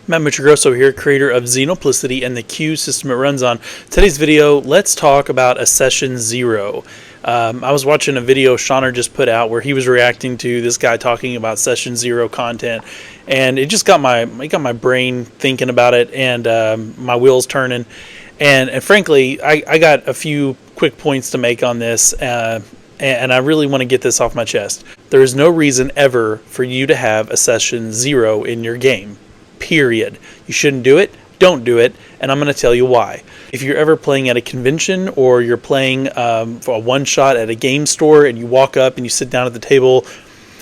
Matt Muchagrosso here, creator of Xenoplicity and the queue system it runs on. Today's video, let's talk about a session zero. I was watching a video Shauner just put out where he was reacting to this guy talking about session zero content, and it just got my brain thinking about it and my wheels turning. And frankly, I got a few quick points to make on this, and I really want to get this off my chest. There is no reason ever for you to have a session zero in your game. Period. You shouldn't do it. Don't do it. And I'm going to tell you why. If you're ever playing at a convention or you're playing for a one-shot at a game store and you walk up and you sit down at the table,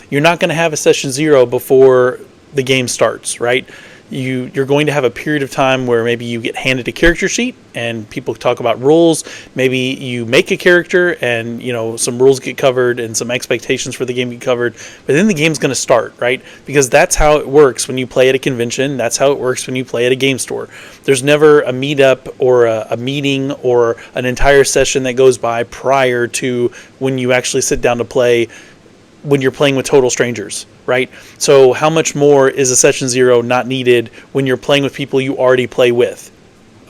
you're not going to have a session zero before the game starts, right? You're going to have a period of time where maybe you get handed a character sheet and people talk about rules. Maybe you make a character and some rules get covered and some expectations for the game get covered. But then the game's going to start, right? Because that's how it works when you play at a convention. That's how it works when you play at a game store. There's never a meetup or a meeting or an entire session that goes by prior to when you actually sit down to play, when you're playing with total strangers, right? So how much more is a session zero not needed when you're playing with people you already play with?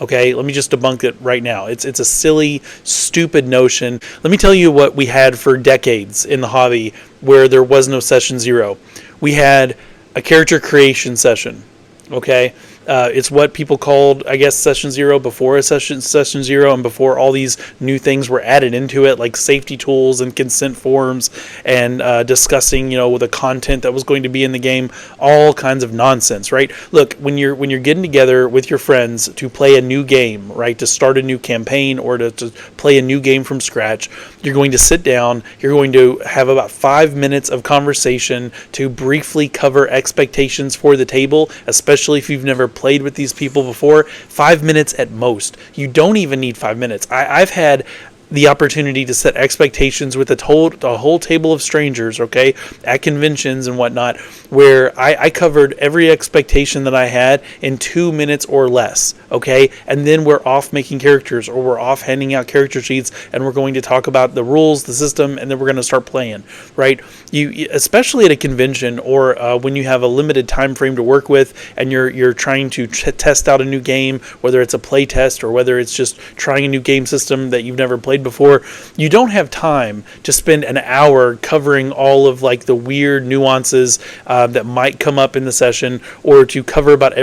Okay, let me just debunk it right now. It's a silly, stupid notion. Let me tell you what we had for decades in the hobby where there was no session zero. We had a character creation session, okay? It's what people called, I guess, session zero before a session zero and before all these new things were added into it, like safety tools and consent forms and discussing, the content that was going to be in the game, all kinds of nonsense, right? Look, when you're getting together with your friends to play a new game, right, to start a new campaign or to play a new game from scratch, you're going to sit down, you're going to have about 5 minutes of conversation to briefly cover expectations for the table, especially if you've never played with these people before. 5 minutes at most. You don't even need 5 minutes. I've had the opportunity to set expectations with a whole table of strangers, okay, at conventions and whatnot, where I covered every expectation that I had in 2 minutes or less, okay, and then we're off making characters or we're off handing out character sheets and we're going to talk about the rules, the system, and then we're going to start playing, right? You especially at a convention or when you have a limited time frame to work with and you're trying to test out a new game, whether it's a play test or whether it's just trying a new game system that you've never played before, you don't have time to spend an hour covering all of like the weird nuances that might come up in the session, or to cover about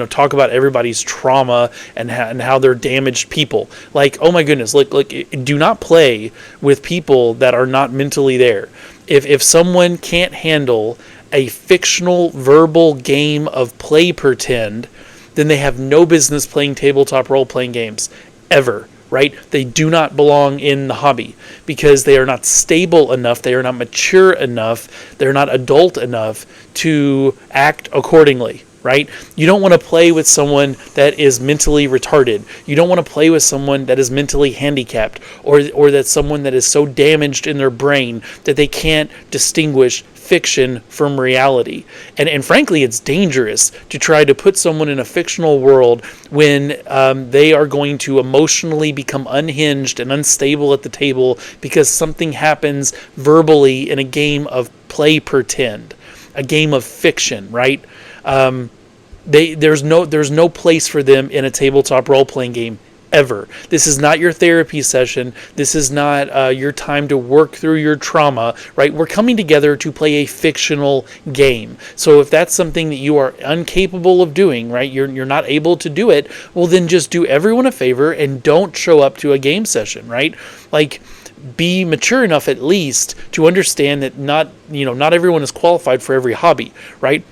talk about everybody's trauma and how they're damaged people. Like, oh my goodness, look, do not play with people that are not mentally there. If someone can't handle a fictional verbal game of play pretend, then they have no business playing tabletop role-playing games ever. Right? They do not belong in the hobby because they are not stable enough, they are not mature enough, they're not adult enough to act accordingly, right? You don't want to play with someone that is mentally retarded. You don't want to play with someone that is mentally handicapped or that's someone that is so damaged in their brain that they can't distinguish fiction from reality. And frankly, it's dangerous to try to put someone in a fictional world when they are going to emotionally become unhinged and unstable at the table because something happens verbally in a game of play pretend, a game of fiction, right? There's no place for them in a tabletop role-playing game ever. This is not your therapy session. This is not your time to work through your trauma, right? We're coming together to play a fictional game. So if that's something that you are incapable of doing, right, you're not able to do it, well then just do everyone a favor and don't show up to a game session, right? Like, be mature enough at least to understand that not everyone is qualified for every hobby, right?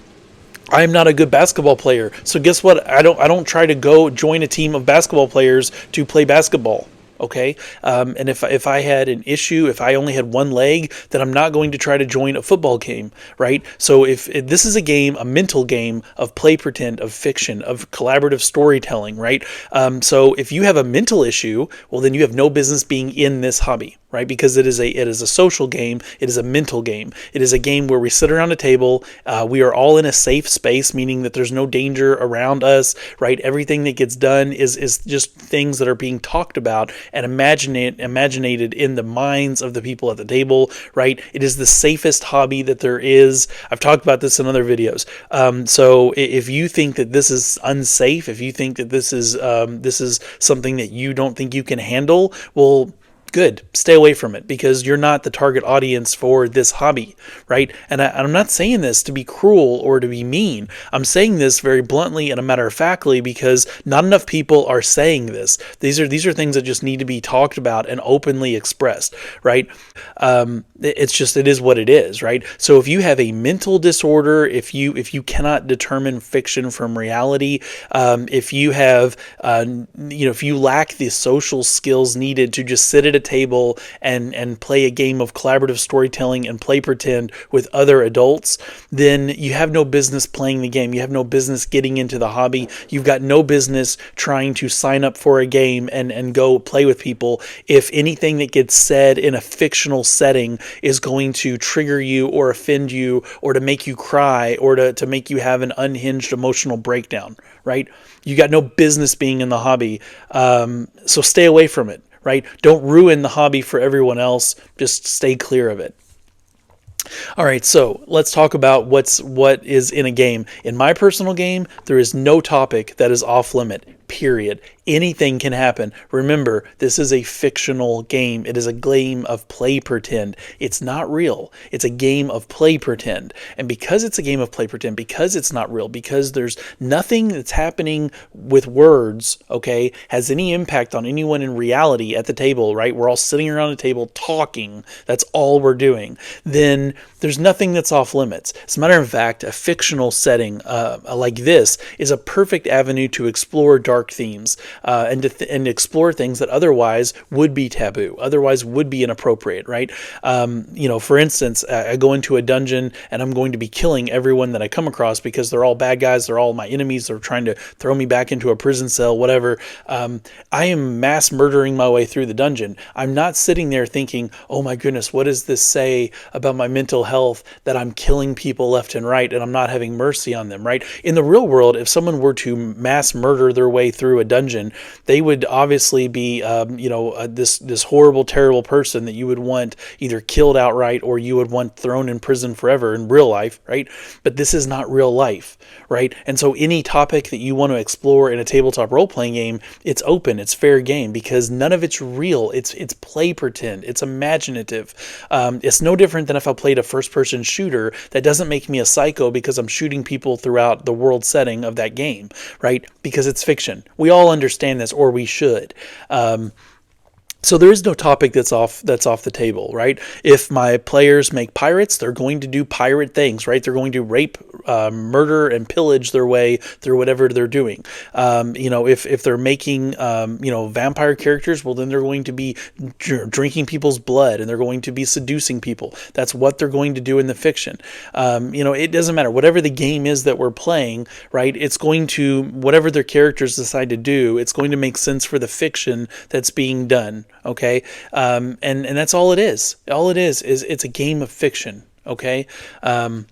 I'm not a good basketball player, so guess what? I don't try to go join a team of basketball players to play basketball. Okay, and if I had an issue, if I only had one leg, then I'm not going to try to join a football game, right? So if this is a game, a mental game of play pretend, of fiction, of collaborative storytelling, right? So if you have a mental issue, well then you have no business being in this hobby. right? Because it is a social game. It is a mental game. It is a game where we sit around a table. We are all in a safe space, meaning that there's no danger around us, right? Everything that gets done is just things that are being talked about and imaginated in the minds of the people at the table, right? It is the safest hobby that there is. I've talked about this in other videos. So if you think that this is unsafe, if you think that this is something that you don't think you can handle, well, good. Stay away from it, because you're not the target audience for this hobby, right? And I'm not saying this to be cruel or to be mean. I'm saying this very bluntly and a matter of factly because not enough people are saying this. These are things that just need to be talked about and openly expressed, right? It is what it is, right? So if you have a mental disorder, if you cannot determine fiction from reality, if you have, if you lack the social skills needed to just sit at a table and play a game of collaborative storytelling and play pretend with other adults, then you have no business playing the game. You have no business getting into the hobby. You've got no business trying to sign up for a game and go play with people if anything that gets said in a fictional setting is going to trigger you or offend you or to make you cry or to make you have an unhinged emotional breakdown, right? You got no business being in the hobby. So stay away from it. Right? Don't ruin the hobby for everyone else. Just stay clear of it. All right, so let's talk about what is in a game. In my personal game, there is no topic that is off limit. Period. Anything can happen. Remember, this is a fictional game. It is a game of play pretend. It's not real. It's a game of play pretend. And because it's a game of play pretend, because it's not real, because there's nothing that's happening with words, okay, has any impact on anyone in reality at the table, right? We're all sitting around a table talking. That's all we're doing. Then there's nothing that's off limits. As a matter of fact, a fictional setting like this is a perfect avenue to explore dark themes and explore things that otherwise would be taboo, otherwise would be inappropriate, right? For instance, I go into a dungeon and I'm going to be killing everyone that I come across because they're all bad guys, they're all my enemies, they're trying to throw me back into a prison cell, whatever. I am mass murdering my way through the dungeon. I'm not sitting there thinking, oh my goodness, what does this say about my mental health that I'm killing people left and right and I'm not having mercy on them, right? In the real world, if someone were to mass murder their way through a dungeon, they would obviously be, this horrible, terrible person that you would want either killed outright or you would want thrown in prison forever in real life, right? But this is not real life, right? And so any topic that you want to explore in a tabletop role-playing game, it's open, it's fair game, because none of it's real. It's play pretend. It's imaginative. It's no different than if I played a first-person shooter. That doesn't make me a psycho because I'm shooting people throughout the world setting of that game, right? Because it's fiction. We all understand this, or we should. So there is no topic that's off the table, right? If my players make pirates, they're going to do pirate things, right? They're going to rape, murder, and pillage their way through whatever they're doing. If they're making vampire characters, well, then they're going to be drinking people's blood and they're going to be seducing people. That's what they're going to do in the fiction. It doesn't matter. Whatever the game is that we're playing, right? It's going to, whatever their characters decide to do, it's going to make sense for the fiction that's being done. Okay. And that's all it is. All it is it's a game of fiction. Okay. And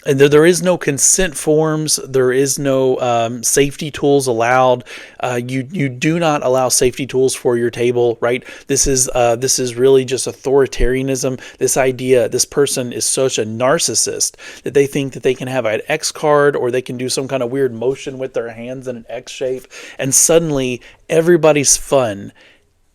there is no consent forms. There is no safety tools allowed. You do not allow safety tools for your table, right? This is really just authoritarianism. This idea, this person is such a narcissist that they think that they can have an X card or they can do some kind of weird motion with their hands in an X shape, and suddenly everybody's fun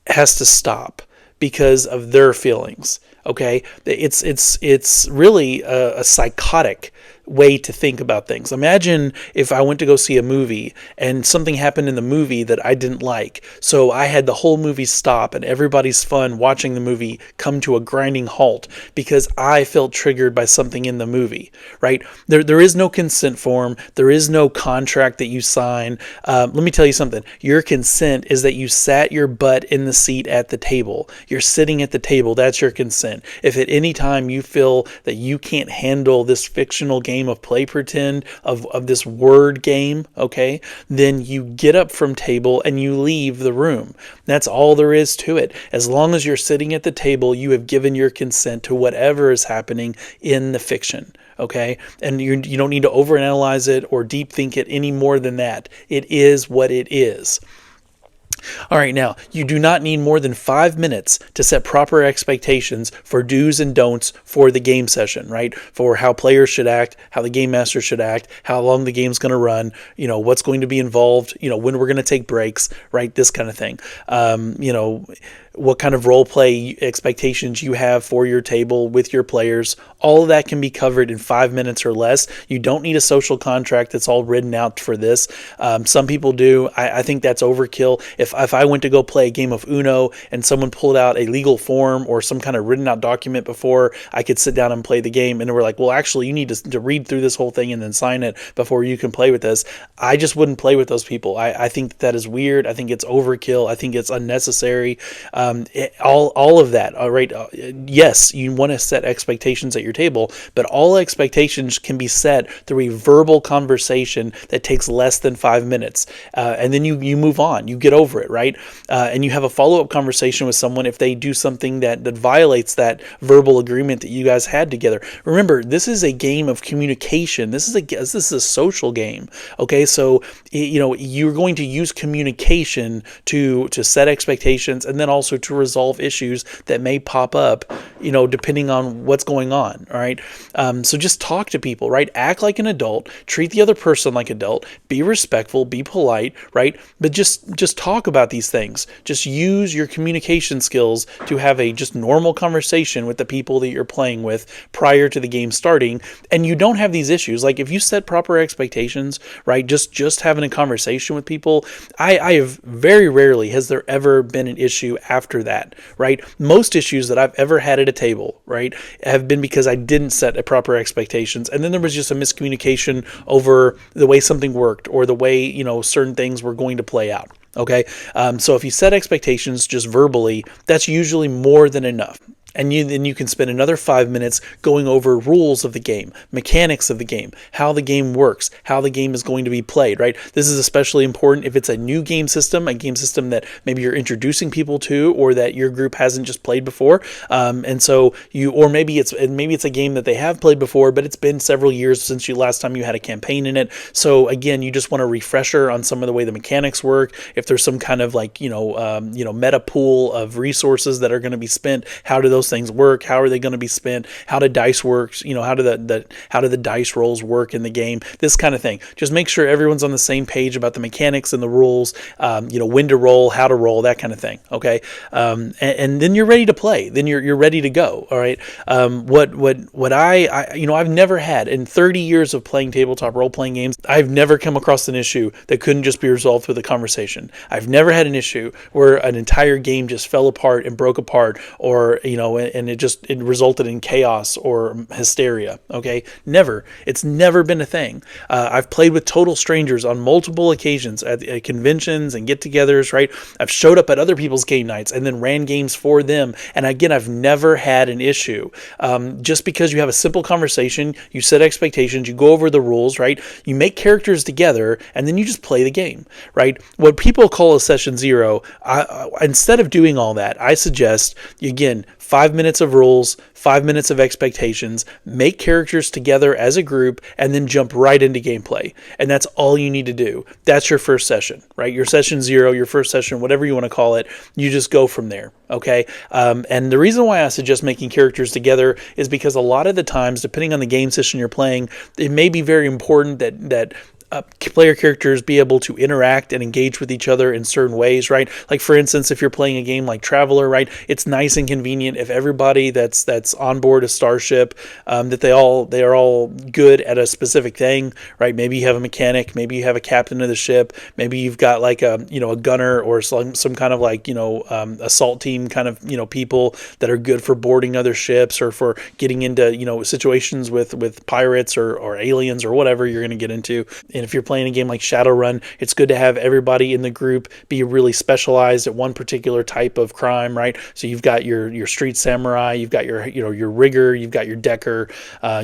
has to stop because of their feelings. Okay, it's really a psychotic way to think about things. Imagine if I went to go see a movie and something happened in the movie that I didn't like. So I had the whole movie stop and everybody's fun watching the movie come to a grinding halt because I felt triggered by something in the movie, right? There is no consent form. There is no contract that you sign. Let me tell you something. Your consent is that you sat your butt in the seat at the table. You're sitting at the table. That's your consent. If at any time you feel that you can't handle this fictional game game of play pretend, of this word game, okay, then you get up from table and you leave the room. That's all there is to it. As long as you're sitting at the table, you have given your consent to whatever is happening in the fiction. Okay, and you don't need to overanalyze it or deep think it any more than that. It is what it is. All right, now, you do not need more than 5 minutes to set proper expectations for do's and don'ts for the game session, right? For how players should act, how the game master should act, how long the game's going to run, what's going to be involved, when we're going to take breaks, right? This kind of thing. What kind of role play expectations you have for your table with your players. All of that can be covered in 5 minutes or less. You don't need a social contract that's all written out for this. Some people do. I think that's overkill. If I went to go play a game of Uno and someone pulled out a legal form or some kind of written out document before I could sit down and play the game, and they were like, well, actually, you need to read through this whole thing and then sign it before you can play with this, I just wouldn't play with those people. I think that is weird. I think it's overkill. I think it's unnecessary. All of that. All right. Yes, you want to set expectations at your table, but all expectations can be set through a verbal conversation that takes less than 5 minutes. And then you move on, you get over it, right? And you have a follow-up conversation with someone if they do something that violates that verbal agreement that you guys had together. Remember, this is a game of communication. This is a social game. Okay. So, you're going to use communication to set expectations and then also to resolve issues that may pop up, depending on what's going on. All right. So just talk to people, right? Act like an adult, treat the other person like an adult, be respectful, be polite, right? But just talk about these things. Just use your communication skills to have a just normal conversation with the people that you're playing with prior to the game starting. And you don't have these issues. Like if you set proper expectations, right? Just having a conversation with people, I have very rarely has there ever been an issue after that, right? Most issues that I've ever had at a table, right, have been because I didn't set a proper expectations, and then there was just a miscommunication over the way something worked or the way certain things were going to play out. Okay, so if you set expectations just verbally, that's usually more than enough. And then you can spend another 5 minutes going over rules of the game, mechanics of the game, how the game works, how the game is going to be played, right? This is especially important if it's a new game system, a game system that maybe you're introducing people to or that your group hasn't just played before. And so maybe it's a game that they have played before, but it's been several years since last time you had a campaign in it. So again, you just want a refresher on some of the way the mechanics work. If there's some kind of meta pool of resources that are going to be spent, how do those things work? How are they going to be spent? How do dice works? How do the dice rolls work in the game? This kind of thing. Just make sure everyone's on the same page about the mechanics and the rules. When to roll, how to roll, that kind of thing. Okay, and then you're ready to play. Then you're ready to go. All right. I've never had in 30 years of playing tabletop role playing games, I've never come across an issue that couldn't just be resolved with a conversation. I've never had an issue where an entire game just fell apart and broke apart, or and it resulted in chaos or hysteria. Okay, never. It's never been a thing. I've played with total strangers on multiple occasions at conventions and get-togethers. Right, I've showed up at other people's game nights and then ran games for them. And again, I've never had an issue. Just because you have a simple conversation, you set expectations, you go over the rules. Right, you make characters together, and then you just play the game. Right, what people call a session zero. Instead of doing all that, I suggest again. 5 minutes of rules, 5 minutes of expectations, make characters together as a group, and then jump right into gameplay. And that's all you need to do. That's your first session, right? Your session zero, your first session, whatever you want to call it, you just go from there, okay? And the reason why I suggest making characters together is because a lot of the times, depending on the game system you're playing, it may be very important that player characters be able to interact and engage with each other in certain ways, right? Like for instance, if you're playing a game like Traveler, right, it's nice and convenient if everybody that's on board a starship, that they are all good at a specific thing, right? Maybe you have a mechanic, maybe you have a captain of the ship, maybe you've got like a gunner or some kind of assault team kind of people that are good for boarding other ships or for getting into situations with pirates or aliens or whatever you're going to get into And if you're playing a game like Shadowrun, it's good to have everybody in the group be really specialized at one particular type of crime, right? So you've got your street samurai, you've got your rigger, you've got your decker,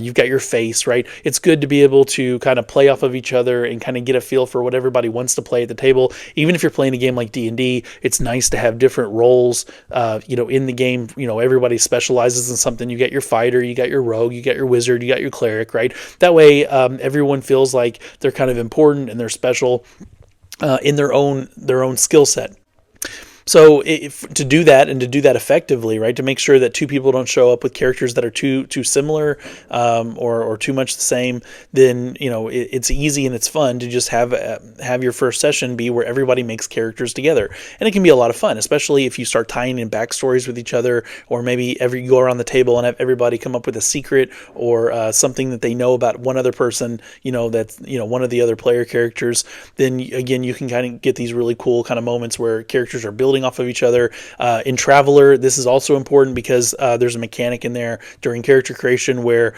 you've got your face, right? It's good to be able to kind of play off of each other and kind of get a feel for what everybody wants to play at the table. Even if you're playing a game like D&D, it's nice to have different roles, in the game. Everybody specializes in something. You got your fighter, you got your rogue, you got your wizard, you got your cleric, right? That way, everyone feels like they're kind of important and they're special in their own skill set. So to do that and to do that effectively, right, to make sure that two people don't show up with characters that are too similar or too much the same, then it's easy and it's fun to just have your first session be where everybody makes characters together, and it can be a lot of fun, especially if you start tying in backstories with each other, or maybe you go around the table and have everybody come up with a secret or something that they know about one other person, that's one of the other player characters. Then again, you can kind of get these really cool kind of moments where characters are building off of each other. In Traveler, this is also important because there's a mechanic in there during character creation where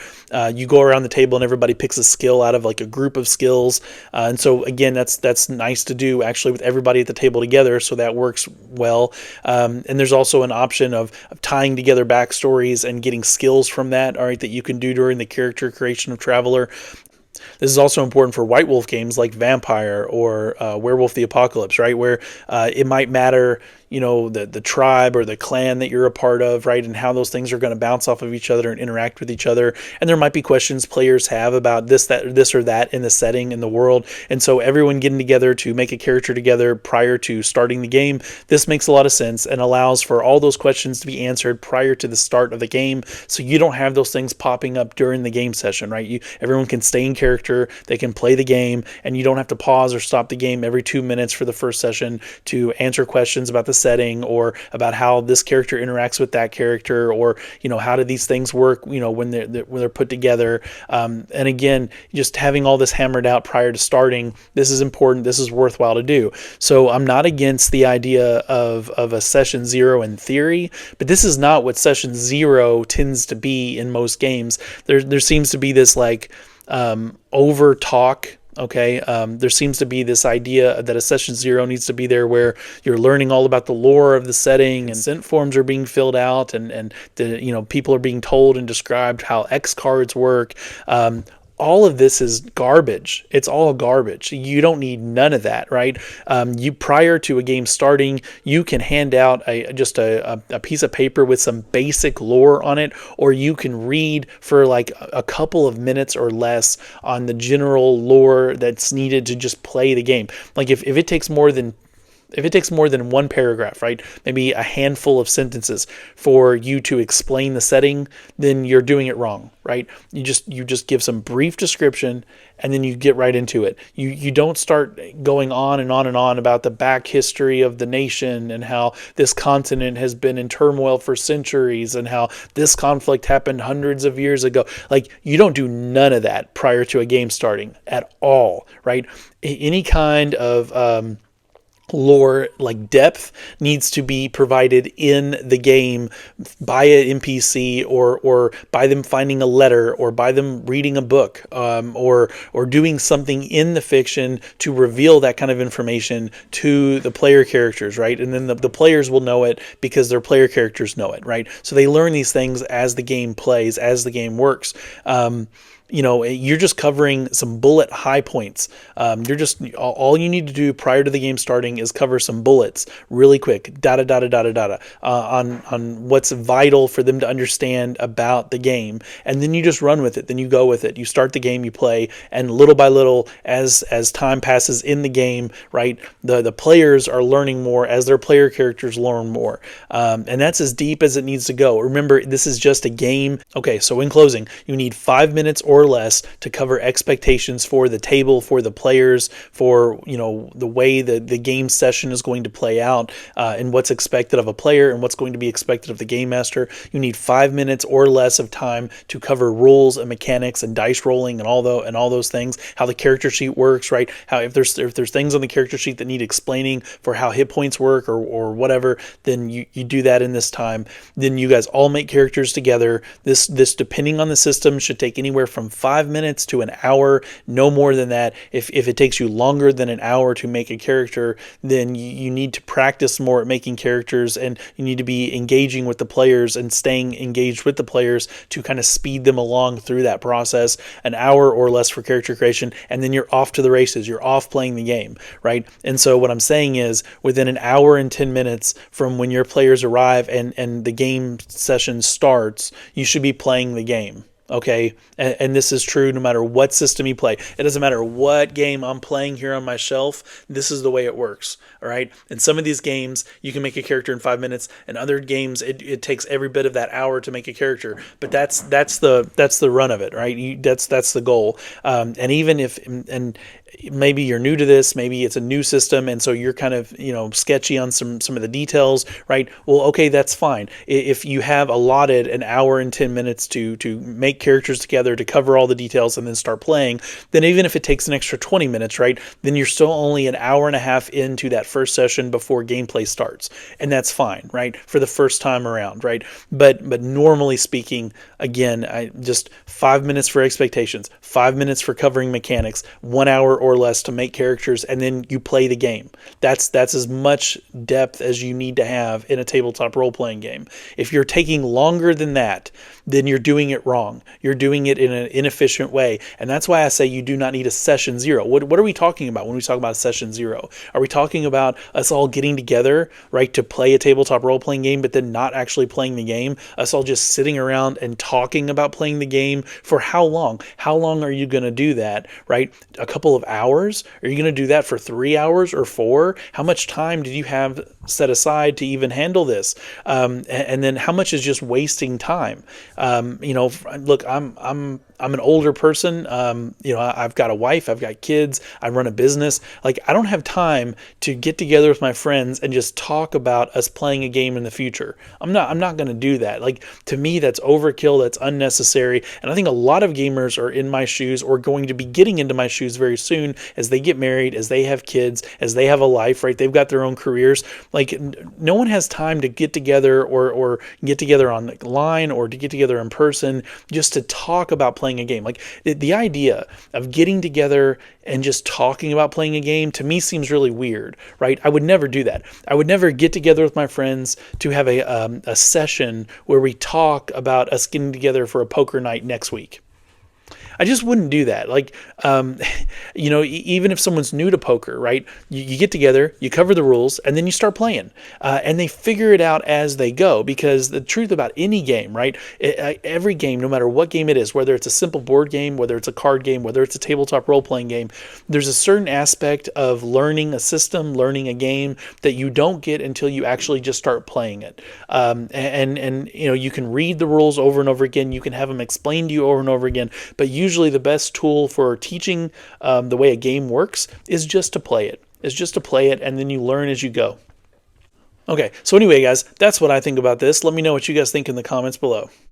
you go around the table and everybody picks a skill out of like a group of skills, and so again, that's nice to do actually with everybody at the table together, so that works well. And there's also an option of tying together backstories and getting skills from that, all right, that you can do during the character creation of Traveler. This is also important for White Wolf games like Vampire or Werewolf the Apocalypse, right? Where it might matter, the tribe or the clan that you're a part of, right? And how those things are going to bounce off of each other and interact with each other. And there might be questions players have about this or that in the setting, in the world. And so everyone getting together to make a character together prior to starting the game, this makes a lot of sense and allows for all those questions to be answered prior to the start of the game. So you don't have those things popping up during the game session, right? Everyone can stay in character, they can play the game, and you don't have to pause or stop the game every 2 minutes for the first session to answer questions about the setting or about how this character interacts with that character, or how do these things work when they're put together. And again, just having all this hammered out prior to starting, this is important, this is worthwhile to do. So I'm not against the idea of a session 0 in theory, but this is not what session 0 tends to be in most games. There seems to be this over talk. Okay, there seems to be this idea that a session 0 needs to be there where you're learning all about the lore of the setting, and scent forms are being filled out, and the people are being told and described how X cards work. All of this is garbage. It's all garbage. You don't need none of that, right? You prior to a game starting, you can hand out just a piece of paper with some basic lore on it, or you can read for like a couple of minutes or less on the general lore that's needed to just play the game. Like if it takes more than one paragraph, right, maybe a handful of sentences for you to explain the setting, then you're doing it wrong, right? You just give some brief description and then you get right into it. You don't start going on and on and on about the back history of the nation and how this continent has been in turmoil for centuries and how this conflict happened hundreds of years ago. Like, you don't do none of that prior to a game starting at all, right? Any kind of lore, like depth, needs to be provided in the game by an NPC or by them finding a letter or by them reading a book, or doing something in the fiction to reveal that kind of information to the player characters, right? And then the players will know it because their player characters know it, right? So they learn these things as the game plays, as the game works. You're just covering some bullet high points. All you need to do prior to the game starting is cover some bullets really quick, on what's vital for them to understand about the game, and then you just run with it. Then you go with it. You start the game, you play, and little by little, as time passes in the game, right, the players are learning more as their player characters learn more, and that's as deep as it needs to go. Remember, this is just a game. Okay, so in closing, you need 5 minutes or less to cover expectations for the table, for the players, for the way the game session is going to play out, and what's expected of a player and what's going to be expected of the game master. You need 5 minutes or less of time to cover rules and mechanics and dice rolling and all those things, how the character sheet works, right? How if there's things on the character sheet that need explaining for how hit points work or whatever, then you do that in this time. Then you guys all make characters together. This depending on the system should take anywhere from from 5 minutes to an hour, no more than that. If it takes you longer than an hour to make a character, then you need to practice more at making characters, and you need to be engaging with the players and staying engaged with the players to kind of speed them along through that process. An hour or less for character creation, and then you're off to the races. You're off playing the game, right? And so what I'm saying is, within an hour and 10 minutes from when your players arrive and the game session starts, you should be playing the game. Okay, and this is true no matter what system you play. It doesn't matter what game I'm playing here on my shelf. This is the way it works. All right. In some of these games, you can make a character in 5 minutes. In other games, it takes every bit of that hour to make a character. But that's the run of it, right? That's the goal. And even if maybe you're new to this, maybe it's a new system, and so you're kind of sketchy on some of the details, right? Well, okay, that's fine. If you have allotted an hour and 10 minutes to make characters together, to cover all the details, and then start playing, then even if it takes an extra 20 minutes, right, then you're still only an hour and a half into that first session before gameplay starts, and that's fine, right, for the first time around, right? But normally speaking, again, I just 5 minutes for expectations, 5 minutes for covering mechanics, 1 hour or less to make characters, and then you play the game. That's as much depth as you need to have in a tabletop role-playing game. If you're taking longer than that, then you're doing it wrong. You're doing it in an inefficient way. And that's why I say you do not need a session zero. What are we talking about when we talk about session zero? Are we talking about us all getting together, right, to play a tabletop role-playing game, but then not actually playing the game? Us all just sitting around and talking about playing the game for how long? How long are you going to do that, right? A couple of hours? Are you going to do that for 3 hours or 4? How much time did you have set aside to even handle this? And then how much is just wasting time? Look, I'm an older person. I've got a wife, I've got kids, I run a business. Like, I don't have time to get together with my friends and just talk about us playing a game in the future. I'm not going to do that. Like, to me, that's overkill, that's unnecessary. And I think a lot of gamers are in my shoes, or going to be getting into my shoes very soon, as they get married, as they have kids, as they have a life, right? They've got their own careers. Like, no one has time to get together or get together online or to get together in person just to talk about playing a game. Like, the idea of getting together and just talking about playing a game, to me, seems really weird, right? I would never do that. I would never get together with my friends to have a session where we talk about us getting together for a poker night next week. I just wouldn't do that. Like, even if someone's new to poker, right? You get together, you cover the rules, and then you start playing. And they figure it out as they go. Because the truth about any game, right? Every game, no matter what game it is, whether it's a simple board game, whether it's a card game, whether it's a tabletop role-playing game, there's a certain aspect of learning a system, learning a game, that you don't get until you actually just start playing it. And you can read the rules over and over again. You can have them explained to you over and over again. But usually the best tool for teaching the way a game works is just to play it. And then you learn as you go. Okay, so anyway, guys, that's what I think about this. Let me know what you guys think in the comments below.